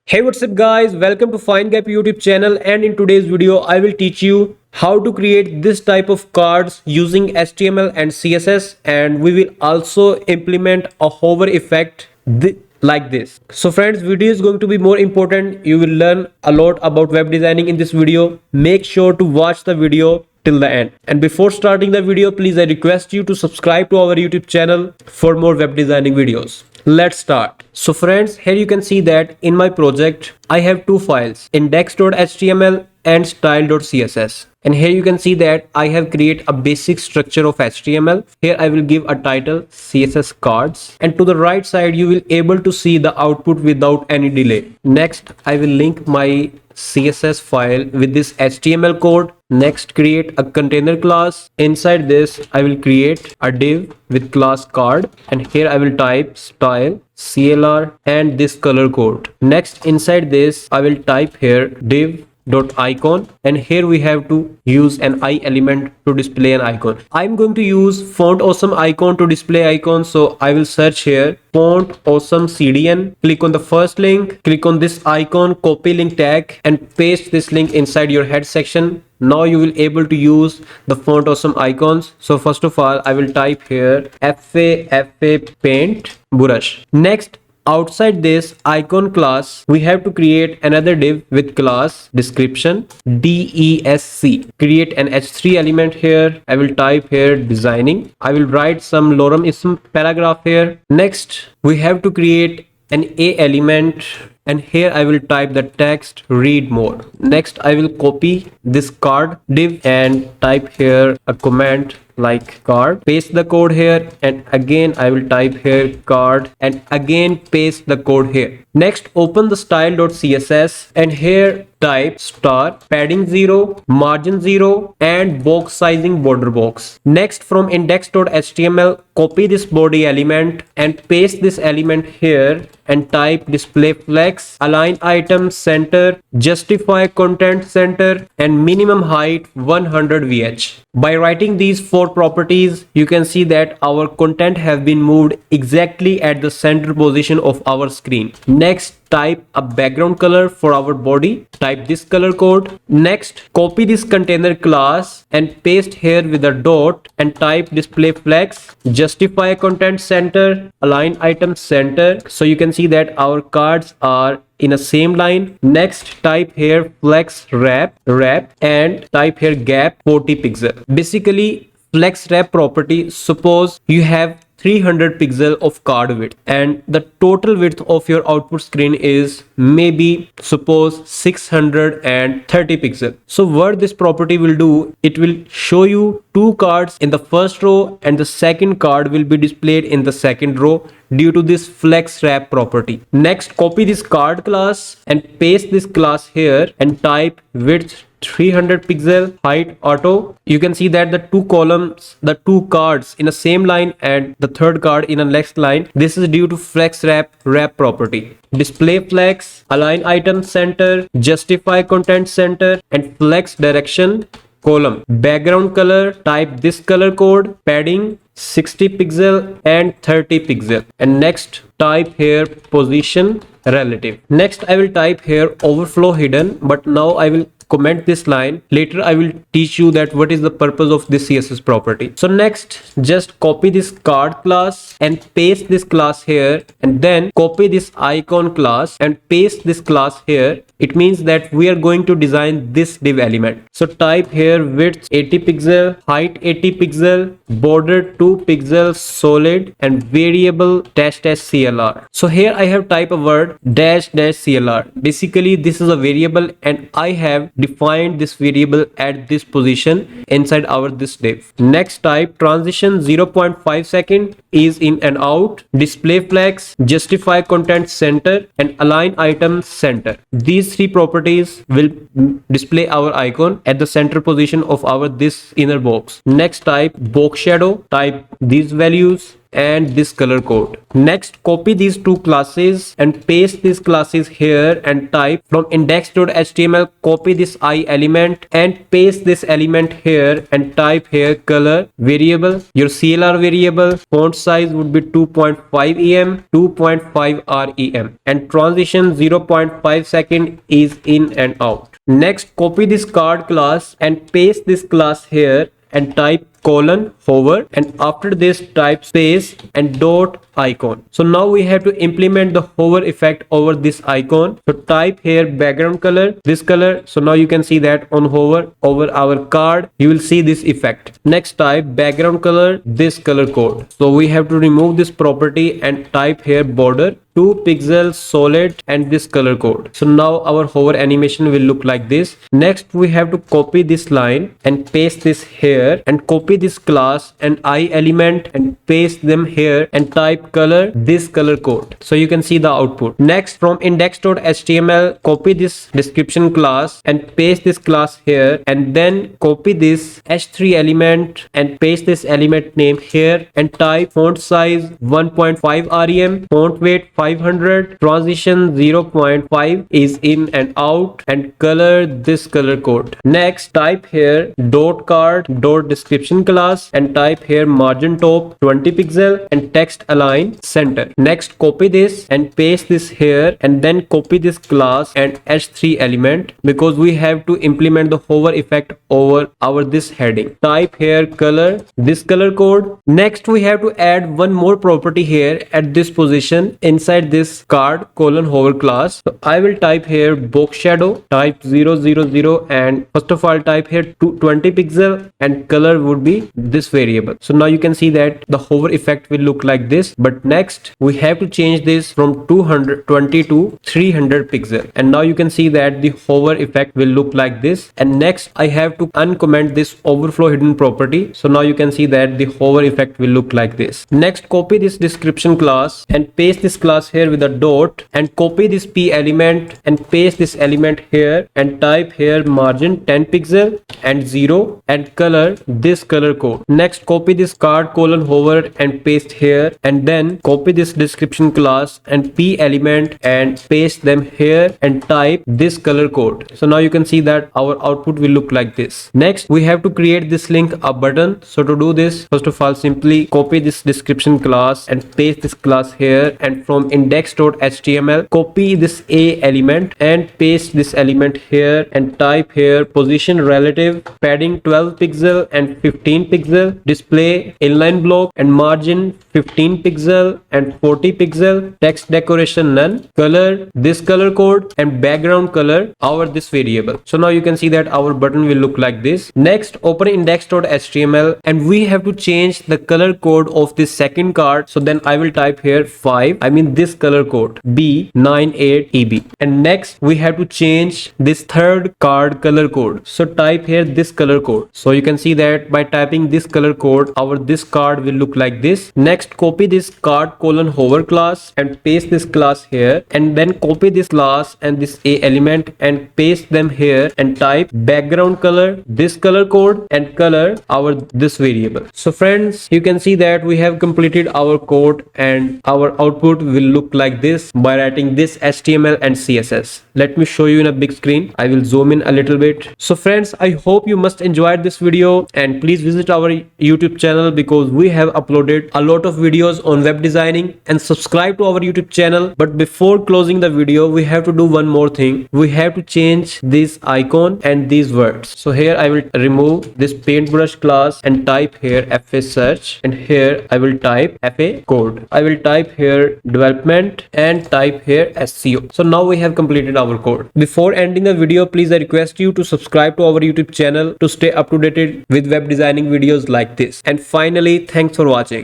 Hey, what's up guys, welcome to FineGap YouTube channel, and in today's video I will teach you how to create this type of cards using HTML and CSS, and we will also implement a hover effect like this. So friends, video is going to be more important. You will learn a lot about web designing in this video. Make sure to watch the video till the end. And before starting the video, please I request you to subscribe to our YouTube channel for more web designing videos. Let's start. So friends, here you can see that in my project I have two files, index.html and style.css. And here you can see that I have created a basic structure of HTML. Here I will give a title CSS cards, and to the right side you will able to see the output without any delay. Next I will link my CSS file with this HTML code. Next, create a container class. Inside this I will create a div with class card, and here I will type style CLR and this color code. Next, inside this I will type here div dot icon, and here we have to use an I element to display an icon. I'm going to use font awesome icon to display icon, so I will search here font awesome CDN, click on the first link, click on this icon, copy link tag and paste this link inside your head section. Now you will able to use the font awesome icons. So first of all I will type here FA paint brush. Next, outside this icon class we have to create another div with class description DESC. Create an h3 element here. I will type here designing. I will write some lorem ipsum paragraph here. Next we have to create an a element, and here I will type the text read more. Next I will copy this card div and type here a comment like card, paste the code here, and again I will type here card and again paste the code here. Next, open the style.css and here type star padding 0, margin 0 and box sizing border box. Next, from index.html copy this body element and paste this element here and type display flex, align item center, justify content center and minimum height 100 vh. By writing these four properties you can see that our content have been moved exactly at the center position of our screen. Next, type a background color for our body. Type this color code. Next, copy this container class and paste here with a dot and type display flex, justify content center, align item center. So you can see that our cards are in a same line. Next, type here flex wrap and type here gap 40 pixel. Basically, flex wrap property, suppose you have 300 pixel of card width and the total width of your output screen is maybe suppose 630 pixel. So what this property will do, it will show you two cards in the first row and the second card will be displayed in the second row due to this flex wrap property. Next, copy this card class and paste this class here and type width 300 pixel, height auto. You can see that the two columns, the two cards in the same line and the third card in the next line. This is due to flex wrap property. Display flex, align item center, justify content center and flex direction column. Background color, type this color code, padding 60 pixel and 30 pixel, and next type here position relative. Next I will type here overflow hidden, but now I will comment this line. Later I will teach you that what is the purpose of this CSS property. So next, just copy this card class and paste this class here, and then copy this icon class and paste this class here. It means that we are going to design this div element. So type here width 80 pixel, height 80 pixel, border 2 pixels, solid and variable dash CLR. So here I have typed a word dash CLR. Basically this is a variable and I have defined this variable at this position inside our this div. Next, type transition 0.5 second is in and out, display flex, justify content center and align item center. These three properties will display our icon at the center position of our this inner box. Next, type box shadow, type these values and this color code. Next, copy these two classes and paste these classes here and type from index.html, copy this I element and paste this element here and type here color variable, your CLR variable, font size would be 2.5 em, 2.5 rem, and transition 0.5 second is in and out. Next, copy this card class and paste this class here and type colon hover, and after this type space and dot icon. So now we have to implement the hover effect over this icon. So type here background color, this color. So now you can see that on hover over our card you will see this effect. Next, type background color, this color code. So we have to remove this property and type here border 2 pixels solid and this color code. So now our hover animation will look like this. Next, we have to copy this line and paste this here and copy this class and I element and paste them here and type color, this color code. So you can see the output. Next, from index.html, copy this description class and paste this class here, and then copy this h3 element and paste this element name here and type font size 1.5 rem, font weight 500, transition 0.5 is in and out, and color, this color code. Next, type here dot card dot description class and type here margin top 20 pixel and text align center. Next, copy this and paste this here and then copy this class and h3 element because we have to implement the hover effect over our this heading. Type here color, this color code. Next, we have to add one more property here at this position inside this card colon hover class. So I will type here box shadow, type 000, and first of all type here 20 pixel and color would be this variable. So now you can see that the hover effect will look like this, but next we have to change this from 220 to 300 pixel, and now you can see that the hover effect will look like this. And next I have to uncomment this overflow hidden property, so now you can see that the hover effect will look like this. Next, copy this description class and paste this class here with a dot and copy this p element and paste this element here and type here margin 10 pixel and 0 and color, this color code. Next, copy this card colon hover and paste here, and then copy this description class and p element and paste them here and type this color code. So now you can see that our output will look like this. Next, we have to create this link a button. So to do this, first of all simply copy this description class and paste this class here, and from index.html copy this a element and paste this element here and type here position relative, padding 12 pixel and 15 pixel, display inline block and margin 15 pixel and 40 pixel, text decoration none, color, this color code, and background color, our this variable. So now you can see that our button will look like this. Next, open index.html and we have to change the color code of this second card. So then I will type here 5, I mean this color code B98EB, and next we have to change this third card color code. So type here this color code. So you can see that by typing this color code our this card will look like this. Next, copy this card colon hover class and paste this class here, and then copy this class and this a element and paste them here and type background color, this color code, and color, our this variable. So friends, you can see that we have completed our code and our output will look like this by writing this HTML and CSS. Let me show you in a big screen. I will zoom in a little bit. So friends, I hope you must enjoyed this video, and please visit our YouTube channel because we have uploaded a lot of videos on web designing, and subscribe to our YouTube channel. But before closing the video, we have to do one more thing. We have to change this icon and these words. So here I will remove this paintbrush class and type here FA search, and here I will type FA code. I will type here development and type here SEO. So now we have completed our code. Before ending the video, please I request you to subscribe to our YouTube channel to stay up to date with web designing videos like this. And finally, thanks for watching.